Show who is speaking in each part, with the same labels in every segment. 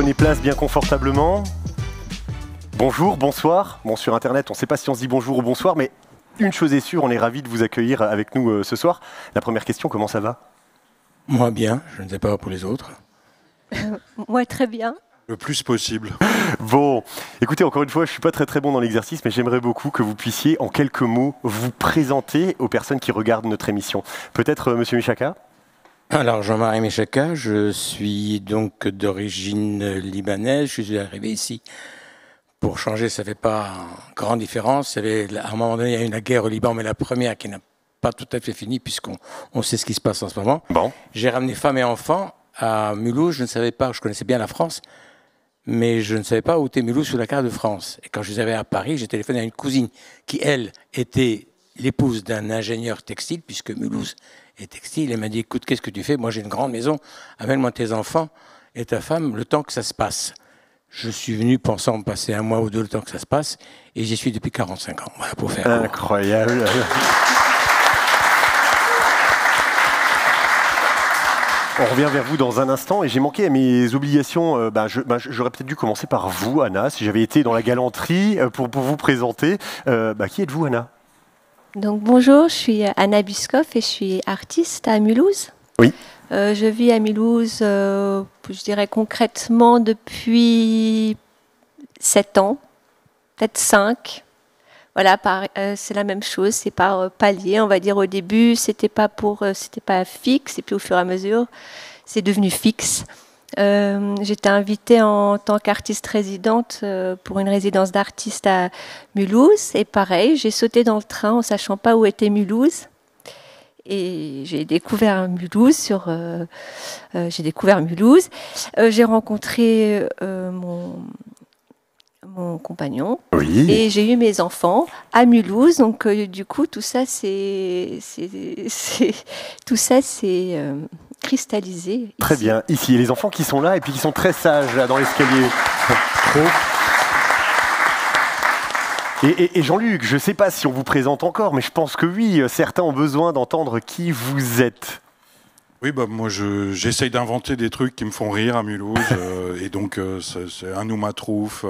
Speaker 1: Prenez place bien confortablement. Bonjour, bonsoir. Bon, sur Internet, on ne sait pas si on se dit bonjour ou bonsoir, mais une chose est sûre, on est ravis de vous accueillir avec nous ce soir. La première question, comment ça va?
Speaker 2: Moi bien, je ne sais pas pour les autres.
Speaker 3: Moi très bien.
Speaker 4: Le plus possible.
Speaker 1: Bon, écoutez, encore une fois, je ne suis pas très bon dans l'exercice, mais j'aimerais beaucoup que vous puissiez, en quelques mots, vous présenter aux personnes qui regardent notre émission. Peut-être Monsieur Michaka?
Speaker 2: Alors, Jean-Marie Michaka, je suis donc d'origine libanaise. Je suis arrivé ici pour changer, ça ne fait pas grande différence. À un moment donné, il y a eu la guerre au Liban, mais la première qui n'a pas tout à fait fini, puisqu'on sait ce qui se passe en ce moment.
Speaker 1: Bon.
Speaker 2: J'ai ramené femme et enfants à Mulhouse. Je ne savais pas, je connaissais bien la France, mais je ne savais pas où était Mulhouse sur la carte de France. Et quand je suis arrivé à Paris, j'ai téléphoné à une cousine qui, elle, était l'épouse d'un ingénieur textile, puisque Mulhouse est textile. Elle m'a dit, écoute, qu'est-ce que tu fais? Moi, j'ai une grande maison, amène-moi tes enfants et ta femme le temps que ça se passe. Je suis venu pensant me passer 1 mois ou 2 le temps que ça se passe, et j'y suis depuis 45 ans, voilà, pour faire court.
Speaker 1: Incroyable. On revient vers vous dans un instant et j'ai manqué à mes obligations. J'aurais peut-être dû commencer par vous, Anna, si j'avais été dans la galanterie pour vous présenter. Qui êtes-vous, Anna?
Speaker 3: Donc bonjour, je suis Anna Biscoff et je suis artiste à Mulhouse.
Speaker 1: Oui.
Speaker 3: Je vis à Mulhouse, je dirais concrètement depuis 7 ans, peut-être 5. Voilà, c'est la même chose, c'est par palier, on va dire. Au début, c'était pas fixe, et puis au fur et à mesure, c'est devenu fixe. J'étais invitée en tant qu'artiste résidente pour une résidence d'artiste à Mulhouse, et pareil, j'ai sauté dans le train en sachant pas où était Mulhouse, et j'ai découvert Mulhouse. J'ai rencontré mon compagnon,
Speaker 1: Oui.
Speaker 3: et j'ai eu mes enfants à Mulhouse, donc du coup tout ça c'est cristallisé.
Speaker 1: Très
Speaker 3: ici.
Speaker 1: bien. Ici, il y a les enfants qui sont là et puis qui sont très sages là dans l'escalier. Et Jean-Luc, je ne sais pas si on vous présente encore, mais je pense que oui, certains ont besoin d'entendre qui vous êtes.
Speaker 4: Oui, moi j'essaye d'inventer des trucs qui me font rire à Mulhouse, et donc c'est un Noumatrouf,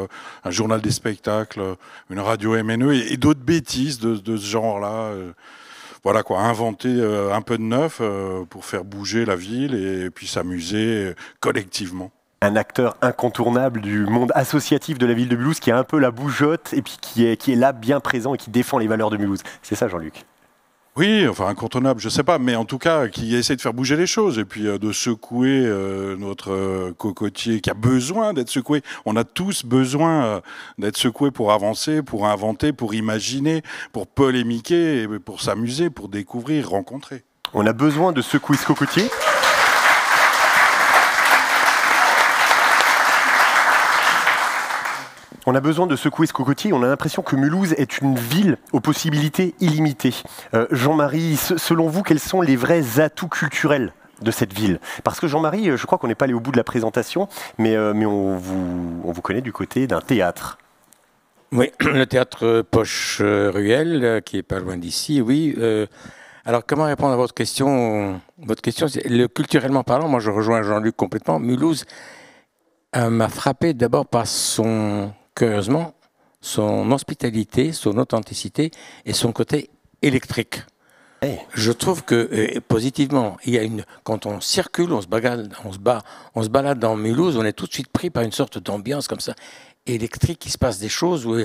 Speaker 4: un journal des spectacles, une radio MNE et d'autres bêtises de ce genre-là. Voilà quoi, inventer un peu de neuf pour faire bouger la ville et puis s'amuser collectivement.
Speaker 1: Un acteur incontournable du monde associatif de la ville de Mulhouse qui a un peu la bougeotte et puis qui est là bien présent et qui défend les valeurs de Mulhouse. C'est ça, Jean-Luc?
Speaker 4: Oui, enfin incontournable, je sais pas, mais en tout cas qui essaie de faire bouger les choses et puis de secouer notre cocotier qui a besoin d'être secoué. On a tous besoin d'être secoués pour avancer, pour inventer, pour imaginer, pour polémiquer, et pour s'amuser, pour découvrir, rencontrer.
Speaker 1: On a besoin de secouer ce cocotier. On a besoin de secouer ce cocotier. On a l'impression que Mulhouse est une ville aux possibilités illimitées. Jean-Marie, selon vous, quels sont les vrais atouts culturels de cette ville? Parce que Jean-Marie, je crois qu'on n'est pas allé au bout de la présentation, mais on vous connaît du côté d'un théâtre.
Speaker 2: Oui, le théâtre Poche-Ruel, qui est pas loin d'ici, oui. Alors, comment répondre à votre question? Votre question, c'est culturellement parlant, moi je rejoins Jean-Luc complètement. Mulhouse m'a frappé d'abord par curieusement, son hospitalité, son authenticité et son côté électrique.
Speaker 1: Hey.
Speaker 2: Je trouve que positivement, quand on circule, on se balade dans Mulhouse, on est tout de suite pris par une sorte d'ambiance comme ça électrique. Il se passe des choses où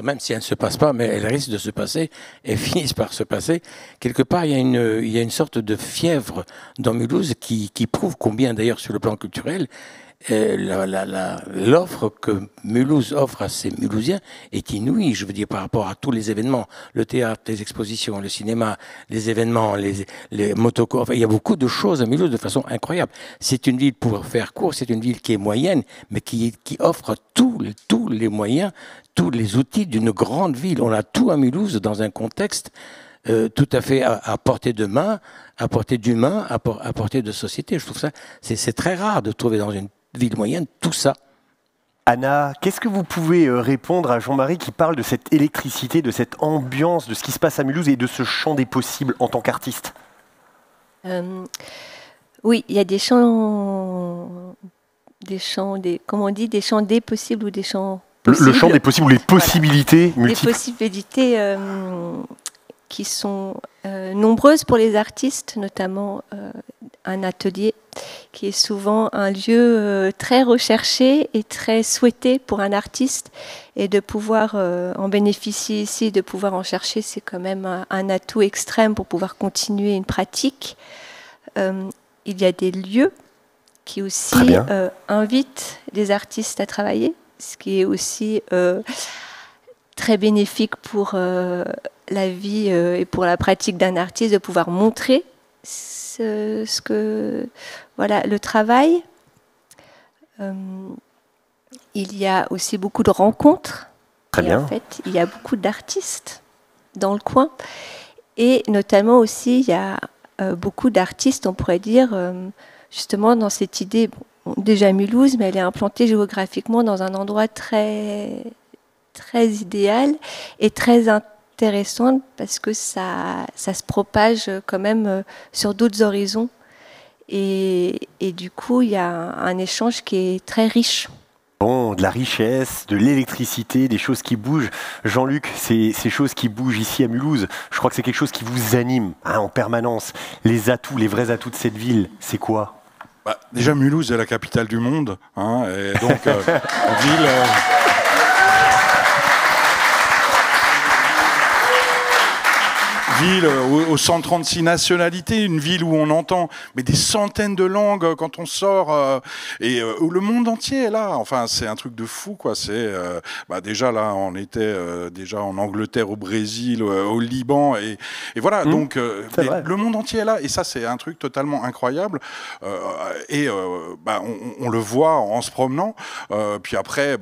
Speaker 2: même si elles ne se passent pas, mais elles risquent de se passer et finissent par se passer. Quelque part, il y a une sorte de fièvre dans Mulhouse qui prouve combien, d'ailleurs, sur le plan culturel, l'offre que Mulhouse offre à ses Mulhousiens est inouïe, je veux dire, par rapport à tous les événements, le théâtre, les expositions, le cinéma, les événements, les motocours, enfin, il y a beaucoup de choses à Mulhouse de façon incroyable. C'est une ville, pour faire court, c'est une ville qui est moyenne, mais qui offre tous les moyens, tous les outils d'une grande ville. On a tout à Mulhouse dans un contexte tout à fait à portée de main, à portée d'humain, à portée de société. Je trouve ça, c'est très rare de trouver dans une ville moyenne tout ça.
Speaker 1: Anna, qu'est-ce que vous pouvez répondre à Jean-Marie qui parle de cette électricité, de cette ambiance, de ce qui se passe à Mulhouse et de ce champ des possibles en tant qu'artiste?
Speaker 3: Oui, il y a des champs comment on dit, des champs des possibles ou des champs
Speaker 1: Le
Speaker 3: possibles.
Speaker 1: champ des possibles ou les possibilités multiples.
Speaker 3: Les possibilités qui sont nombreuses pour les artistes, notamment un atelier qui est souvent un lieu très recherché et très souhaité pour un artiste, et de pouvoir en bénéficier ici, de pouvoir en chercher, c'est quand même un atout extrême pour pouvoir continuer une pratique. Il y a des lieux qui aussi invitent les artistes à travailler, ce qui est aussi très bénéfique pour la vie et pour la pratique d'un artiste, de pouvoir montrer le travail. Il y a aussi beaucoup de rencontres.
Speaker 1: Très bien.
Speaker 3: En fait, il y a beaucoup d'artistes dans le coin. Et notamment aussi, il y a beaucoup d'artistes, on pourrait dire, justement dans cette idée, déjà Mulhouse, mais elle est implantée géographiquement dans un endroit très, très idéal et très intéressant, parce que ça se propage quand même sur d'autres horizons. Et du coup, il y a un échange qui est très riche.
Speaker 1: Bon, de la richesse, de l'électricité, des choses qui bougent. Jean-Luc, ces choses qui bougent ici à Mulhouse, je crois que c'est quelque chose qui vous anime en permanence. Les atouts, les vrais atouts de cette ville, c'est quoi ?
Speaker 4: Déjà, Mulhouse est la capitale du monde, et donc ville... ville aux 136 nationalités, une ville où on entend des centaines de langues quand on sort, et où le monde entier est là. Enfin, c'est un truc de fou, quoi. C'est déjà là, on était déjà en Angleterre, au Brésil, au Liban, et voilà. Donc le monde entier est là, et ça, c'est un truc totalement incroyable. On le voit en se promenant. Puis après,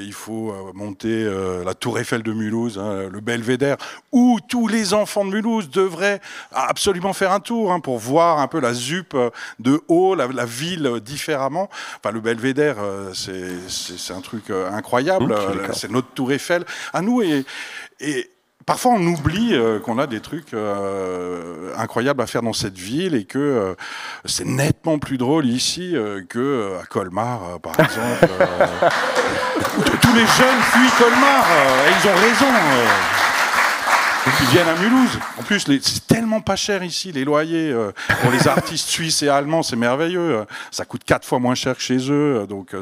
Speaker 4: il faut monter la Tour Eiffel de Mulhouse, le Belvédère, où tous les enfants de Mulhouse devrait absolument faire un tour pour voir un peu la ZUP de haut, la ville différemment. Enfin, le Belvédère, c'est un truc incroyable. C'est notre Tour Eiffel à nous, et parfois on oublie qu'on a des trucs incroyables à faire dans cette ville, et que c'est nettement plus drôle ici qu'à Colmar, par exemple. Tous les jeunes fuient Colmar, et ils ont raison. Ils viennent à Mulhouse. En plus, c'est tellement pas cher ici, les loyers. Pour les artistes suisses et allemands, c'est merveilleux. Ça coûte 4 fois moins cher que chez eux, donc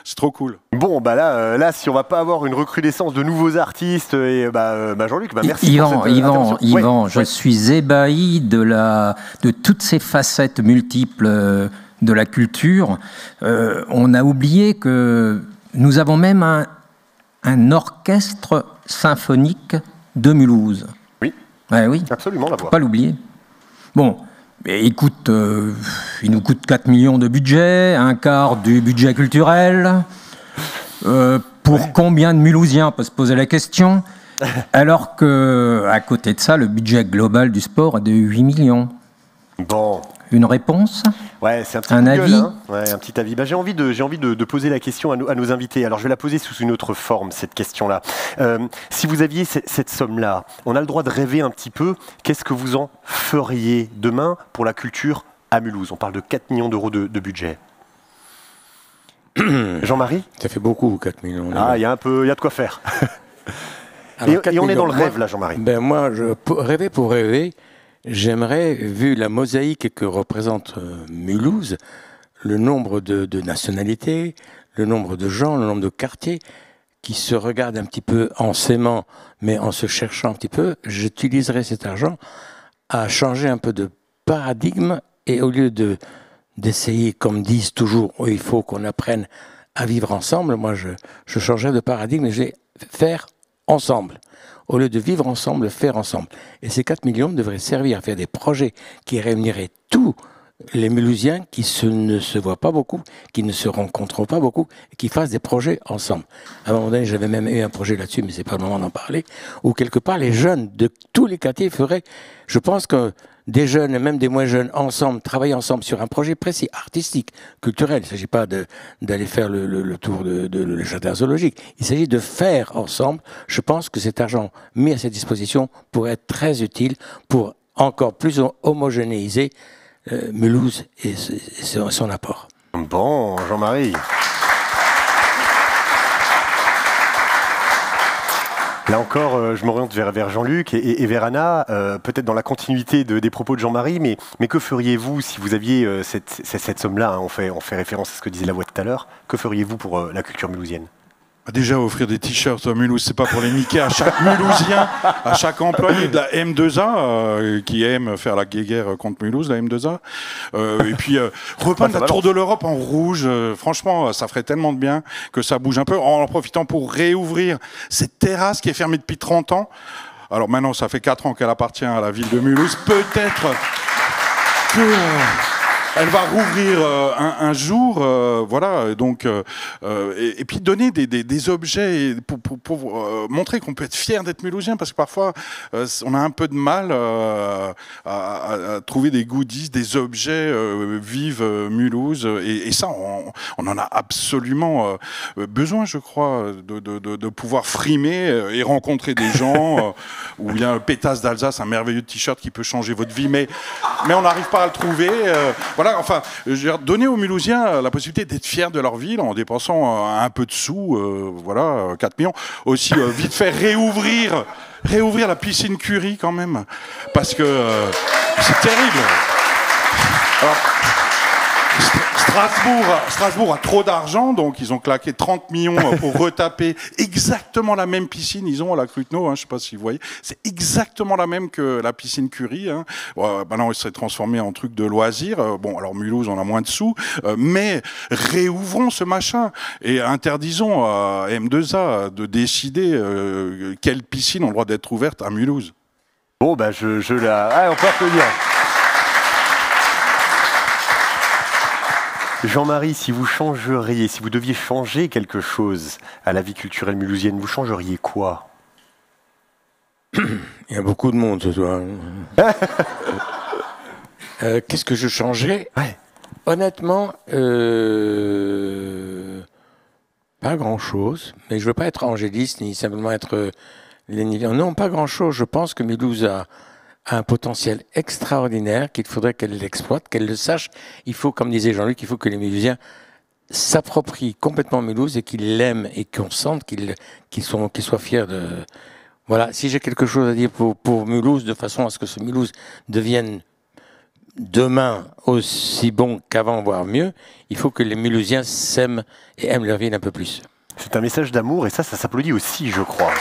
Speaker 4: c'est trop cool.
Speaker 1: Bon, là, si on va pas avoir une recrudescence de nouveaux artistes, et Jean-Luc, merci.
Speaker 5: Yvan, je suis ébahi de toutes ces facettes multiples de la culture. On a oublié que nous avons même un orchestre symphonique de Mulhouse.
Speaker 1: Oui.
Speaker 5: Oui.
Speaker 1: Absolument, la voix.
Speaker 5: Faut pas l'oublier. Bon, il nous coûte 4 millions de budget, un quart du budget culturel. Pour combien de Mulhousiens, on peut se poser la question. Alors qu'à côté de ça, le budget global du sport est de 8 millions.
Speaker 1: Bon.
Speaker 5: Une réponse ?
Speaker 1: Ouais, c'est
Speaker 5: un avis.
Speaker 1: Un petit avis. J'ai envie de poser la question à nos invités. Alors, je vais la poser sous une autre forme, cette question-là. Si vous aviez cette somme-là, on a le droit de rêver un petit peu. Qu'est-ce que vous en feriez demain pour la culture à Mulhouse ? On parle de 4 millions d'euros de budget. Jean-Marie ?
Speaker 2: Ça fait beaucoup, 4 millions.
Speaker 1: Il y a de quoi faire. Alors, et on est dans le rêve, là, Jean-Marie.
Speaker 2: Moi, rêver pour rêver, j'aimerais, vu la mosaïque que représente Mulhouse, le nombre de nationalités, le nombre de gens, le nombre de quartiers qui se regardent un petit peu en s'aimant, mais en se cherchant un petit peu, j'utiliserais cet argent à changer un peu de paradigme, et au lieu d'essayer, comme disent toujours, il faut qu'on apprenne à vivre ensemble, moi je changerais de paradigme et je vais faire ensemble. Au lieu de vivre ensemble, faire ensemble. Et ces 4 millions devraient servir à faire des projets qui réuniraient tous les Mulhousiens qui ne se voient pas beaucoup, qui ne se rencontrent pas beaucoup, et qui fassent des projets ensemble. À un moment donné, j'avais même eu un projet là-dessus, mais c'est pas le moment d'en parler, où quelque part les jeunes de tous les quartiers feraient, je pense que des jeunes et même des moins jeunes ensemble, travailler ensemble sur un projet précis, artistique, culturel. Il ne s'agit pas d'aller faire le tour le jardin zoologique. Il s'agit de faire ensemble. Je pense que cet argent mis à cette disposition pourrait être très utile pour encore plus homogénéiser Mulhouse et son apport.
Speaker 1: Bon, Jean-Marie. Là encore, je m'oriente vers Jean-Luc et vers Anna, peut-être dans la continuité des propos de Jean-Marie, mais que feriez-vous si vous aviez cette somme-là, hein, on fait référence à ce que disait Lavoie tout à l'heure, que feriez-vous pour la culture mulhousienne?
Speaker 4: Déjà, offrir des t-shirts à Mulhouse, c'est pas pour les niquer à chaque Mulhousien, à chaque employé de la M2A qui aime faire la guéguerre contre Mulhouse, la M2A. Et puis, repeindre la Tour de l'Europe en rouge, franchement, ça ferait tellement de bien que ça bouge un peu, en profitant pour réouvrir cette terrasse qui est fermée depuis 30 ans. Alors maintenant, ça fait 4 ans qu'elle appartient à la ville de Mulhouse. Peut-être que... elle va rouvrir un jour, voilà. Donc, et puis donner des objets pour montrer qu'on peut être fier d'être mulhousien, parce que parfois on a un peu de mal à trouver des goodies, des objets vive Mulhouse, et ça, on en a absolument besoin, je crois, de pouvoir frimer et rencontrer des gens, ou bien Pétasse d'Alsace, un merveilleux t-shirt qui peut changer votre vie, mais on n'arrive pas à le trouver. Voilà. Enfin, donner aux Mulhousiens la possibilité d'être fiers de leur ville en dépensant un peu de sous, voilà, 4 millions. Aussi, vite fait, réouvrir la piscine Curie quand même, parce que c'est terrible. Alors, Strasbourg a trop d'argent, donc ils ont claqué 30 millions pour retaper exactement la même piscine. Ils ont à la Cruteno, hein, je ne sais pas si vous voyez, c'est exactement la même que la piscine Curie. Hein. Maintenant, il serait transformé en truc de loisir. Bon, alors Mulhouse, on a moins de sous, mais réouvrons ce machin et interdisons à M2A de décider quelles piscines ont le droit d'être ouvertes à Mulhouse.
Speaker 1: Bon, bah, je la... Ah, on peut applaudir. Jean-Marie, si vous changeriez, si vous deviez changer quelque chose à la vie culturelle mulhousienne, vous changeriez quoi?
Speaker 2: Il y a beaucoup de monde ce soir. Qu'est-ce que je changerais?
Speaker 1: Ouais.
Speaker 2: Honnêtement, pas grand-chose. Mais je ne veux pas être angéliste ni simplement être lénivien. Non, pas grand-chose. Je pense que Mulhouse a un potentiel extraordinaire, qu'il faudrait qu'elle l'exploite, qu'elle le sache. Il faut, comme disait Jean-Luc, il faut que les Mulhousiens s'approprient complètement Mulhouse et qu'ils l'aiment et qu'on sente qu'ils soient fiers de... Voilà, si j'ai quelque chose à dire pour Mulhouse, de façon à ce que ce Mulhouse devienne demain aussi bon qu'avant, voire mieux, il faut que les Mulhousiens s'aiment et aiment leur ville un peu plus.
Speaker 1: C'est un message d'amour et ça s'applaudit aussi, je crois.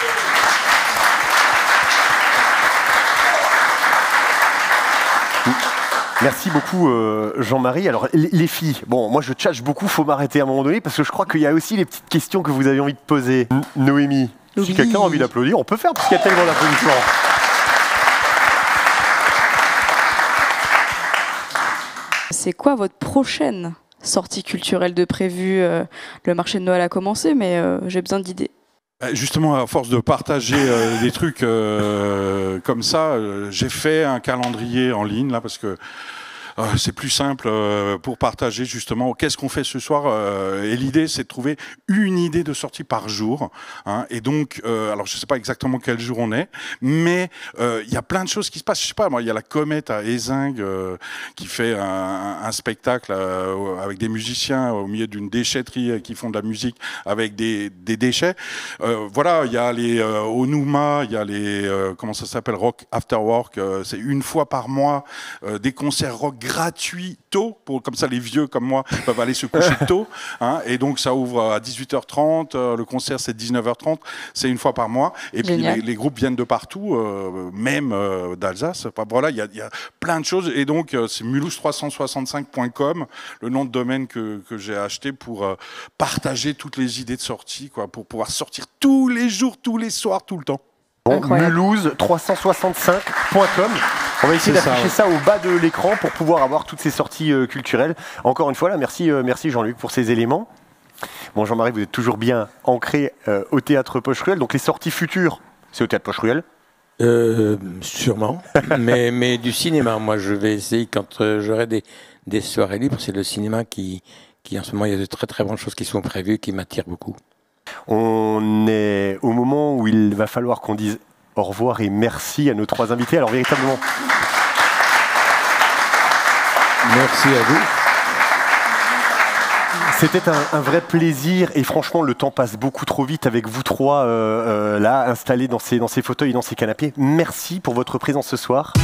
Speaker 1: Merci beaucoup Jean-Marie. Alors les filles, bon moi je tchatche beaucoup, faut m'arrêter à un moment donné parce que je crois qu'il y a aussi les petites questions que vous avez envie de poser. Noémie, si quelqu'un a envie d'applaudir, on peut faire parce qu'il y a tellement d'applaudissements.
Speaker 6: C'est quoi votre prochaine sortie culturelle de prévue? Le marché de Noël a commencé, mais j'ai besoin d'idées.
Speaker 4: Justement, à force de partager des trucs comme ça, j'ai fait un calendrier en ligne là parce que c'est plus simple pour partager justement qu'est-ce qu'on fait ce soir. Et l'idée, c'est de trouver une idée de sortie par jour. Hein, et donc, alors je sais pas exactement quel jour on est, mais il y a plein de choses qui se passent. Je sais pas, moi, il y a la Comète à Ézingue qui fait un spectacle avec des musiciens au milieu d'une déchetterie qui font de la musique avec des déchets. Voilà, il y a les Onuma, il y a les comment ça s'appelle, Rock After Work. C'est une fois par mois des concerts rock gratuit tôt, comme ça les vieux comme moi peuvent aller se coucher tôt, hein, et donc ça ouvre à 18h30, le concert c'est 19h30, c'est une fois par mois, et puis les groupes viennent de partout, même d'Alsace, enfin, voilà, il y a plein de choses, et donc c'est mulhouse365.com, le nom de domaine que j'ai acheté pour partager toutes les idées de sortie, quoi, pour pouvoir sortir tous les jours, tous les soirs, tout le temps.
Speaker 1: Bon, mulhouse365.com. On va essayer d'afficher ça au bas de l'écran pour pouvoir avoir toutes ces sorties culturelles. Encore une fois, là, merci Jean-Luc pour ces éléments. Bon, Jean-Marie, vous êtes toujours bien ancré au théâtre Poche-Ruelle. Donc les sorties futures, c'est au théâtre Poche-Ruelle?
Speaker 2: Sûrement, mais du cinéma. Moi, je vais essayer quand j'aurai des soirées libres. C'est le cinéma qui en ce moment, il y a de très très bonnes choses qui sont prévues, qui m'attirent beaucoup.
Speaker 1: On est au moment où il va falloir qu'on dise au revoir et merci à nos 3 invités. Alors véritablement,
Speaker 2: merci à vous.
Speaker 1: C'était un vrai plaisir et franchement le temps passe beaucoup trop vite avec vous trois là installés dans ces fauteuils et dans ces canapés. Merci pour votre présence ce soir.